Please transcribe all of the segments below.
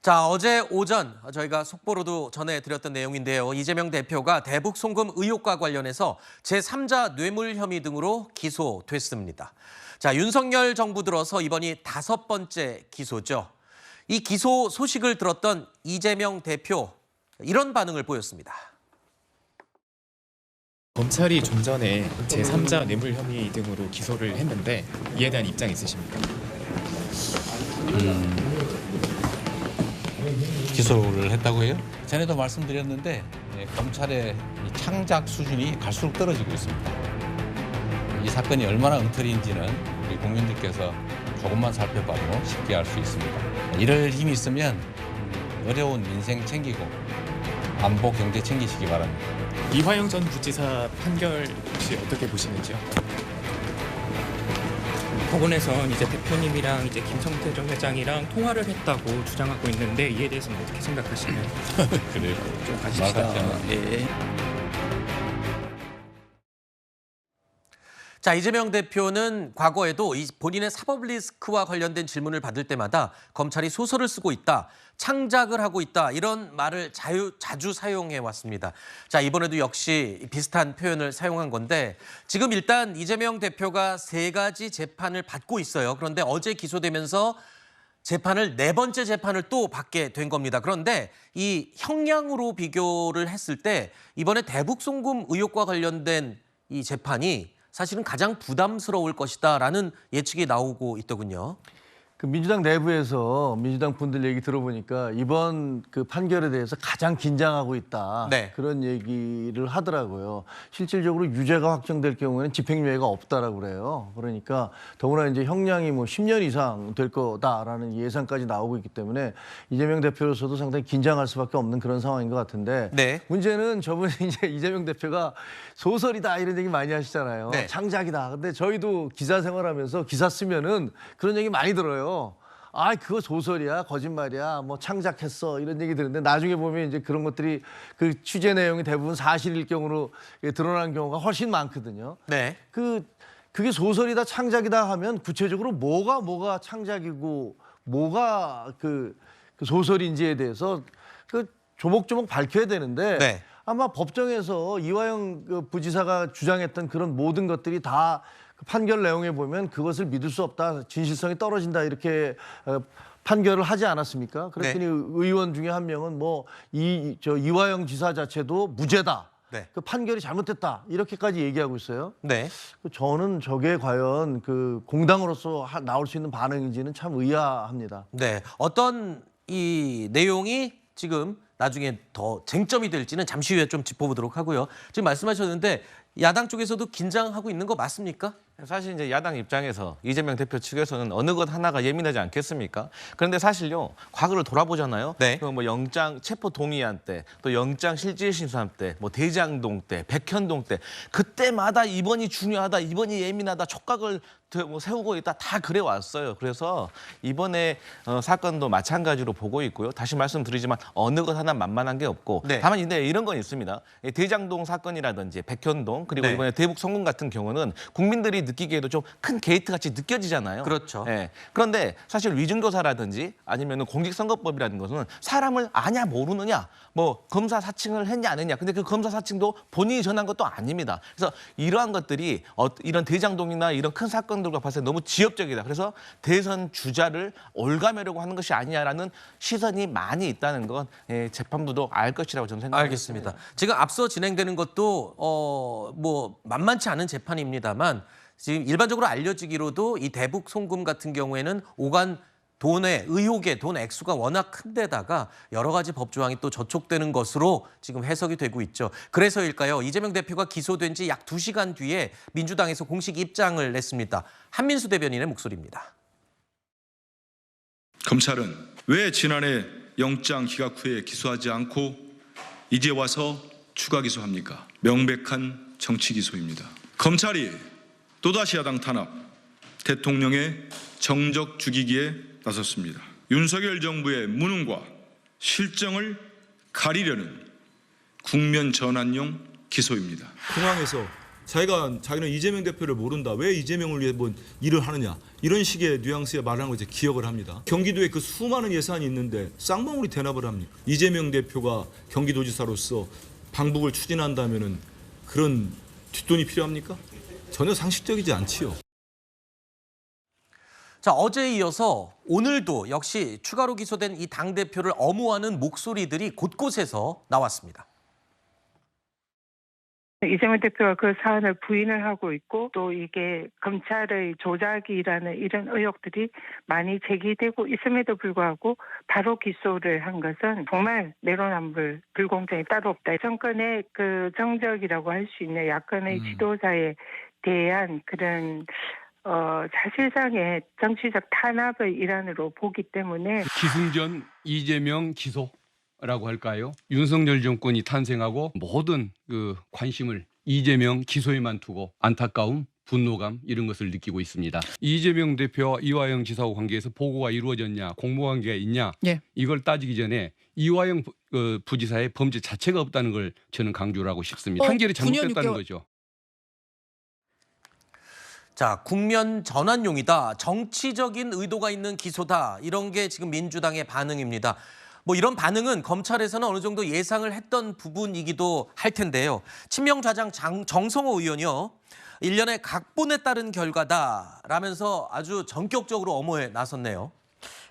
자, 어제 오전 저희가 속보로도 전해드렸던 내용인데요. 이재명 대표가 대북 송금 의혹과 관련해서 제3자 뇌물 혐의 등으로 기소됐습니다. 자, 윤석열 정부 들어서 이번이 5번째 기소죠. 이 기소 소식을 들었던 이재명 대표, 이런 반응을 보였습니다. 검찰이 좀 전에 제3자 뇌물 혐의 등으로 기소를 했는데 이에 대한 입장 있으십니까? 기소를 했다고 해요? 전에도 말씀드렸는데 검찰의 이 창작 수준이 갈수록 떨어지고 있습니다. 이 사건이 얼마나 엉터리인지는 우리 국민들께서 조금만 살펴봐도 쉽게 알 수 있습니다. 이럴 힘이 있으면 어려운 민생 챙기고 안보 경제 챙기시기 바랍니다. 이화영 전 부지사 판결 혹시 어떻게 보시는지요? 법원에선 이제 대표님이랑 이제 김성태 전 회장이랑 통화를 했다고 주장하고 있는데 이에 대해서는 어떻게 생각하시나요? 그래요. 좀 가십시다. 예. 자, 이재명 대표는 과거에도 본인의 사법 리스크와 관련된 질문을 받을 때마다 검찰이 소설을 쓰고 있다, 창작을 하고 있다, 이런 말을 자주 사용해 왔습니다. 자, 이번에도 역시 비슷한 표현을 사용한 건데, 지금 일단 이재명 대표가 3가지 재판을 받고 있어요. 그런데 어제 기소되면서 재판을 4번째 재판을 또 받게 된 겁니다. 그런데 이 형량으로 비교를 했을 때 이번에 대북 송금 의혹과 관련된 이 재판이 사실은 가장 부담스러울 것이다라는 예측이 나오고 있더군요. 그 민주당 내부에서 민주당 분들 얘기 들어보니까 이번 그 판결에 대해서 가장 긴장하고 있다. 네. 그런 얘기를 하더라고요. 실질적으로 유죄가 확정될 경우에는 집행유예가 없다라고 그래요. 그러니까 더구나 이제 형량이 뭐 10년 이상 될 거다라는 예상까지 나오고 있기 때문에 이재명 대표로서도 상당히 긴장할 수밖에 없는 그런 상황인 것 같은데 네. 문제는 저번에 이제 이재명 대표가 소설이다 이런 얘기 많이 하시잖아요. 네. 창작이다. 근데 저희도 기자 생활하면서 기사 쓰면은 그런 얘기 많이 들어요. 아, 그거 소설이야, 거짓말이야, 뭐 창작했어 이런 얘기 들었는데 나중에 보면 이제 그런 것들이 그 취재 내용이 대부분 사실일 경우로 드러나는 경우가 훨씬 많거든요. 네. 그게 소설이다, 창작이다 하면 구체적으로 뭐가 창작이고 뭐가 그 소설인지에 대해서 그 조목조목 밝혀야 되는데. 네. 아마 법정에서 이화영 그 부지사가 주장했던 그런 모든 것들이 다 판결 내용에 보면 그것을 믿을 수 없다, 진실성이 떨어진다 이렇게 판결을 하지 않았습니까? 그랬더니 네. 의원 중에 한 명은 뭐 이화영 지사 자체도 무죄다. 네. 그 판결이 잘못됐다 이렇게까지 얘기하고 있어요. 네. 저는 저게 과연 그 공당으로서 나올 수 있는 반응인지는 참 의아합니다. 네. 어떤 이 내용이 지금 나중에 더 쟁점이 될지는 잠시 후에 좀 짚어보도록 하고요. 지금 말씀하셨는데 야당 쪽에서도 긴장하고 있는 거 맞습니까? 사실 이제 야당 입장에서 이재명 대표 측에서는 어느 것 하나가 예민하지 않겠습니까? 그런데 사실요, 과거를 돌아보잖아요. 네. 뭐 영장 체포 동의안 때, 또 영장 실질심사 때, 뭐 대장동 때, 백현동 때, 그때마다 이번이 중요하다, 이번이 예민하다, 촉각을 세우고 있다, 다 그래 왔어요. 그래서 이번에 사건도 마찬가지로 보고 있고요. 다시 말씀드리지만 어느 것 하나 만만한 게 없고, 네. 다만 근데 이런 건 있습니다. 대장동 사건이라든지 백현동, 그리고 네. 이번에 대북 송금 같은 경우는 국민들이 느끼기에도 좀 큰 게이트 같이 느껴지잖아요. 그렇죠. 예. 그런데 사실 위증교사라든지 아니면 공직선거법이라는 것은 사람을 아냐 모르느냐, 뭐 검사 사칭을 했냐 안 했냐. 근데 그 검사 사칭도 본인이 전한 것도 아닙니다. 그래서 이러한 것들이 이런 대장동이나 이런 큰 사건들과 봤을 때 너무 지엽적이다. 그래서 대선 주자를 올가매려고 하는 것이 아니냐라는 시선이 많이 있다는 건 재판부도 알 것이라고 저는 생각합니다. 알겠습니다. 지금 앞서 진행되는 것도 뭐 만만치 않은 재판입니다만 지금 일반적으로 알려지기로도 이 대북 송금 같은 경우에는 오간 돈의 의혹의 돈 액수가 워낙 큰 데다가 여러 가지 법 조항이 또 저촉되는 것으로 지금 해석이 되고 있죠. 그래서일까요? 이재명 대표가 기소된 지 약 2시간 뒤에 민주당에서 공식 입장을 냈습니다. 한민수 대변인의 목소리입니다. 검찰은 왜 지난해 영장 기각 후에 기소하지 않고 이제 와서 추가 기소합니까? 명백한 정치 기소입니다. 검찰이 또다시 야당 탄압, 대통령의 정적 죽이기에 나섰습니다. 윤석열 정부의 무능과 실정을 가리려는 국면 전환용 기소입니다. 공항에서 자기는 이재명 대표를 모른다. 왜 이재명을 위해 뭐 일을 하느냐. 이런 식의 뉘앙스의 말을 하는 걸 이제 기억을 합니다. 경기도에 그 수많은 예산이 있는데 쌍방울이 대납을 합니까? 이재명 대표가 경기도지사로서 방북을 추진한다면은 그런 뒷돈이 필요합니까? 전혀 상식적이지 않지요. 자, 어제에 이어서 오늘도 역시 추가로 기소된 이 당대표를 엄호하는 목소리들이 곳곳에서 나왔습니다. 이재명 대표가 그 사안을 부인을 하고 있고 또 이게 검찰의 조작이라는 이런 의혹들이 많이 제기되고 있음에도 불구하고 바로 기소를 한 것은 정말 내로남불 불공정이 따로 없다. 정권의 그 정적이라고 할 수 있는 야권의 지도자에 대한 그런 사실상의 정치적 탄압의 일환으로 보기 때문에 기승전 이재명 기소라고 할까요? 윤석열 정권이 탄생하고 모든 그 관심을 이재명 기소에만 두고 안타까움, 분노감 이런 것을 느끼고 있습니다. 이재명 대표와 이화영 지사와 관계에서 보고가 이루어졌냐, 공모관계가 있냐 이걸 따지기 전에 이화영 부지사의 범죄 자체가 없다는 걸 저는 강조를 하고 싶습니다. 판결이 잘못됐다는 거죠. 자, 국면 전환용이다. 정치적인 의도가 있는 기소다. 이런 게 지금 민주당의 반응입니다. 뭐 이런 반응은 검찰에서는 어느 정도 예상을 했던 부분이기도 할 텐데요. 친명좌장 정성호 의원이요. 일련의 각본에 따른 결과다라면서 아주 전격적으로 엄호에 나섰네요.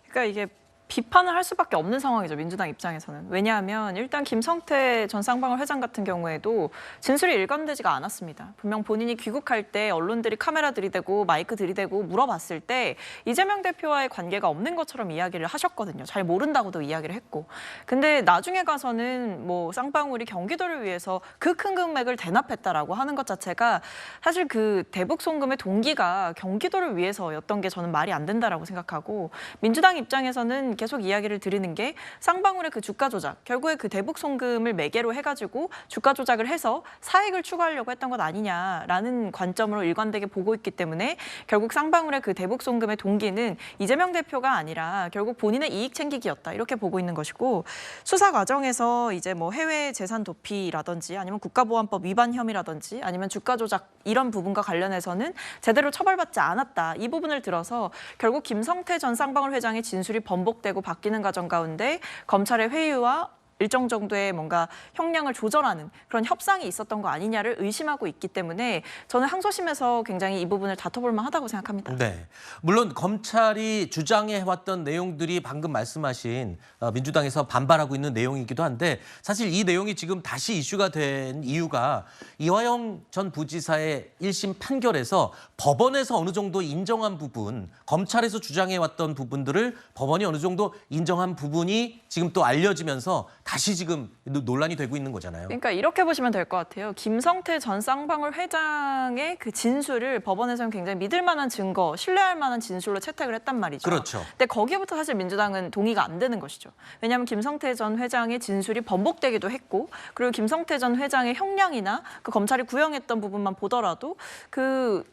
그러니까 이게 비판을 할 수밖에 없는 상황이죠, 민주당 입장에서는. 왜냐하면 일단 김성태 전 쌍방울 회장 같은 경우에도 진술이 일관되지가 않았습니다. 분명 본인이 귀국할 때 언론들이 카메라 들이대고 마이크 들이대고 물어봤을 때 이재명 대표와의 관계가 없는 것처럼 이야기를 하셨거든요. 잘 모른다고도 이야기를 했고. 근데 나중에 가서는 뭐 쌍방울이 경기도를 위해서 그 큰 금액을 대납했다라고 하는 것 자체가 사실 그 대북 송금의 동기가 경기도를 위해서였던 게 저는 말이 안 된다라고 생각하고, 민주당 입장에서는 계속 이야기를 드리는 게 쌍방울의 그 주가 조작, 결국에 그 대북 송금을 매개로 해가지고 주가 조작을 해서 사익을 추구하려고 했던 것 아니냐라는 관점으로 일관되게 보고 있기 때문에 결국 쌍방울의 그 대북 송금의 동기는 이재명 대표가 아니라 결국 본인의 이익 챙기기였다, 이렇게 보고 있는 것이고, 수사 과정에서 이제 뭐 해외 재산 도피라든지 아니면 국가보안법 위반 혐의라든지 아니면 주가 조작 이런 부분과 관련해서는 제대로 처벌받지 않았다, 이 부분을 들어서 결국 김성태 전 쌍방울 회장의 진술이 번복되고 바뀌는 과정 가운데 검찰의 회유와 일정 정도의 뭔가 형량을 조절하는 그런 협상이 있었던 거 아니냐를 의심하고 있기 때문에 저는 항소심에서 굉장히 이 부분을 다퉈볼 만하다고 생각합니다. 네, 물론 검찰이 주장해왔던 내용들이 방금 말씀하신 민주당에서 반발하고 있는 내용이기도 한데, 사실 이 내용이 지금 다시 이슈가 된 이유가 이화영 전 부지사의 1심 판결에서 법원에서 어느 정도 인정한 부분, 검찰에서 주장해왔던 부분들을 법원이 어느 정도 인정한 부분이 지금 또 알려지면서 다시 지금 논란이 되고 있는 거잖아요. 그러니까 이렇게 보시면 될 것 같아요. 김성태 전 쌍방울 회장의 그 진술을 법원에서는 굉장히 믿을 만한 증거, 신뢰할 만한 진술로 채택을 했단 말이죠. 그렇죠. 근데 거기부터 사실 민주당은 동의가 안 되는 것이죠. 왜냐하면 김성태 전 회장의 진술이 번복되기도 했고, 그리고 김성태 전 회장의 형량이나 그 검찰이 구형했던 부분만 보더라도 그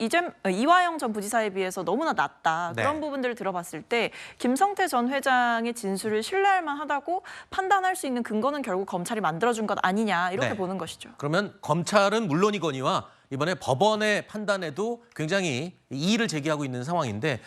이화영 전 부지사에 비해서 너무나 낮다. 그런 부분들을 들어봤을 때 김성태 전 회장의 진술을 신뢰할 만하다고 판단할 수 있는 근거는 결국 검찰이 만들어준 것 아니냐, 이렇게 보는 것이죠. 그러면 검찰은 물론이거니와 이번에 법원의 판단에도 굉장히 이의를 제기하고 있는 상황인데,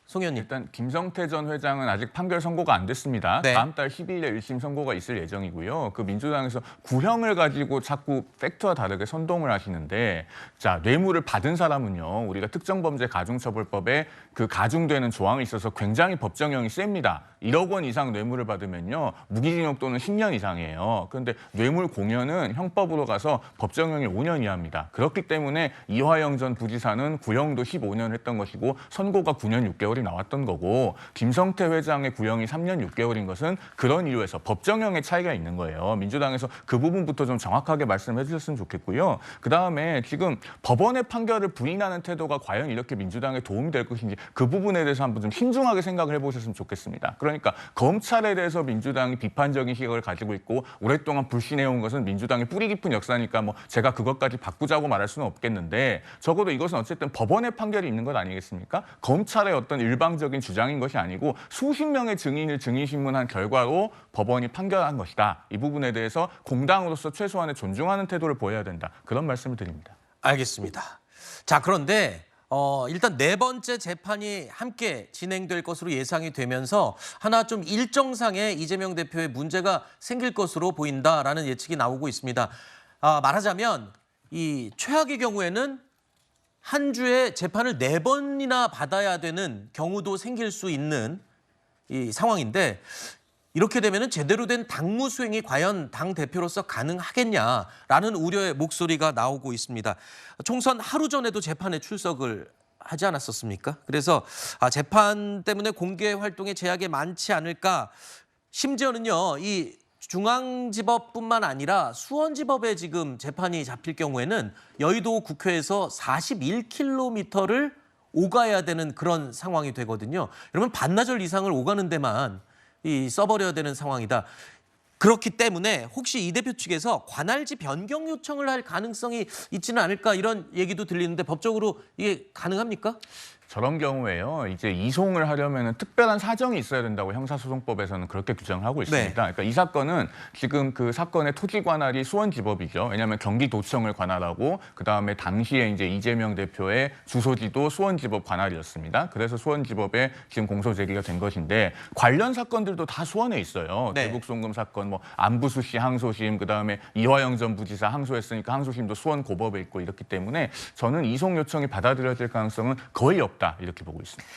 송 의원님. 일단 김성태 전 회장은 아직 판결 선고가 안 됐습니다. 네. 다음 달 10일에 1심 선고가 있을 예정이고요. 그 민주당에서 구형을 가지고 자꾸 팩트와 다르게 선동을 하시는데, 자, 뇌물을 받은 사람은요, 우리가 특정범죄가중처벌법에 그 가중되는 조항이 있어서 굉장히 법정형이 셉니다. 1억 원 이상 뇌물을 받으면요, 무기징역 또는 10년 이상이에요. 그런데 뇌물 공여는 형법으로 가서 법정형이 5년 이하입니다. 그렇기 때문에 이화영 전 부지사는 구형도 15년 했던 것이고 선고가 9년 6개월이 나왔던 거고, 김성태 회장의 구형이 3년 6개월인 것은 그런 이유에서 법정형의 차이가 있는 거예요. 민주당에서 그 부분부터 좀 정확하게 말씀해 주셨으면 좋겠고요. 그다음에 지금 법원의 판결을 부인하는 태도가 과연 이렇게 민주당에 도움이 될 것인지, 그 부분에 대해서 한번 좀 신중하게 생각을 해보셨으면 좋겠습니다. 그러니까 검찰에 대해서 민주당이 비판적인 시각을 가지고 있고 오랫동안 불신해온 것은 민주당의 뿌리 깊은 역사니까 뭐 제가 그것까지 바꾸자고 말할 수는 없겠는데, 적어도 이것은 어쨌든 법원의 판결이 있는 것 아니겠습니까? 검찰의 어떤 일방적인 주장인 것이 아니고 수십 명의 증인을 증인신문한 결과로 법원이 판결한 것이다. 이 부분에 대해서 공당으로서 최소한의 존중하는 태도를 보여야 된다. 그런 말씀을 드립니다. 알겠습니다. 자, 그런데 일단 네 번째 재판이 함께 진행될 것으로 예상이 되면서 하나 좀 일정상의 이재명 대표의 문제가 생길 것으로 보인다라는 예측이 나오고 있습니다. 말하자면 이 최악의 경우에는 한 주에 재판을 4번이나 받아야 되는 경우도 생길 수 있는 이 상황인데, 이렇게 되면은 제대로 된 당무 수행이 과연 당 대표로서 가능하겠냐라는 우려의 목소리가 나오고 있습니다. 총선 하루 전에도 재판에 출석을 하지 않았었습니까? 그래서 재판 때문에 공개 활동에 제약이 많지 않을까. 심지어는요, 이 중앙지법뿐만 아니라 수원지법에 지금 재판이 잡힐 경우에는 여의도 국회에서 41km를 오가야 되는 그런 상황이 되거든요. 여러분, 반나절 이상을 오가는 데만 써버려야 되는 상황이다. 그렇기 때문에 혹시 이 대표 측에서 관할지 변경 요청을 할 가능성이 있지는 않을까, 이런 얘기도 들리는데 법적으로 이게 가능합니까? 저런 경우에요. 이제 이송을 하려면 특별한 사정이 있어야 된다고 형사소송법에서는 그렇게 규정을 하고 있습니다. 네. 그러니까 이 사건은 지금 그 사건의 토지 관할이 수원지법이죠. 왜냐하면 경기도청을 관할하고 그다음에 당시에 이제 이재명 대표의 주소지도 수원지법 관할이었습니다. 그래서 수원지법에 지금 공소 제기가 된 것인데, 관련 사건들도 다 수원에 있어요. 네. 대북 송금 사건, 뭐 안부수시 항소심, 그다음에 이화영 전 부지사 항소했으니까 항소심도 수원 고법에 있고, 이렇기 때문에 저는 이송 요청이 받아들여질 가능성은 거의 없다, 이렇게 보고 있습니다.